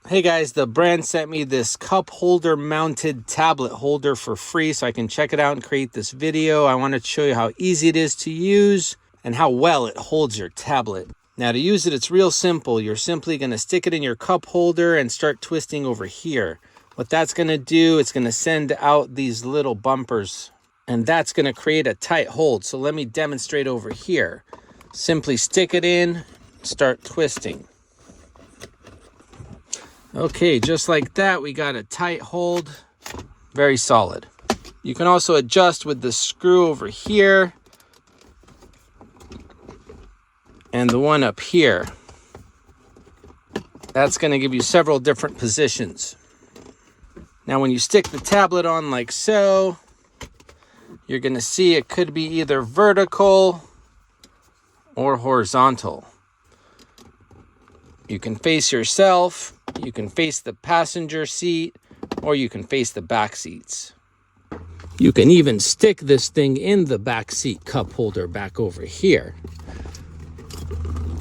Hey guys, the brand sent me this cup holder mounted tablet holder for free so I can check it out and create this video. I wanted to show you how easy it is to use and how well it holds your tablet. Now to use it, it's real simple. You're simply going to stick it in your cup holder and start twisting over here. What that's going to do, it's going to send out these little bumpers and that's going to create a tight hold. So let me demonstrate over here. Simply stick it in, start twisting. Okay, just like that, we got a tight hold, very solid. You can also adjust with the screw over here and the one up here. That's going to give you several different positions. Now, when you stick the tablet on like so, you're going to see it could be either vertical or horizontal. You can face yourself, you can face the passenger seat, or you can face the back seats. You can even stick this thing in the back seat cup holder back over here.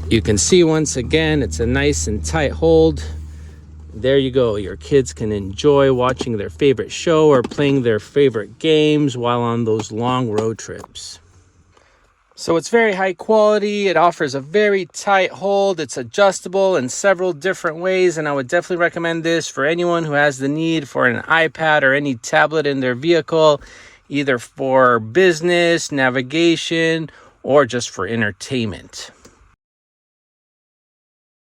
You can see once again, it's a nice and tight hold. There you go. Your kids can enjoy watching their favorite show or playing their favorite games while on those long road trips. So it's very high quality. It offers a very tight hold. It's adjustable in several different ways, and I would definitely recommend this for anyone who has the need for an iPad or any tablet in their vehicle, either for business, navigation, or just for entertainment.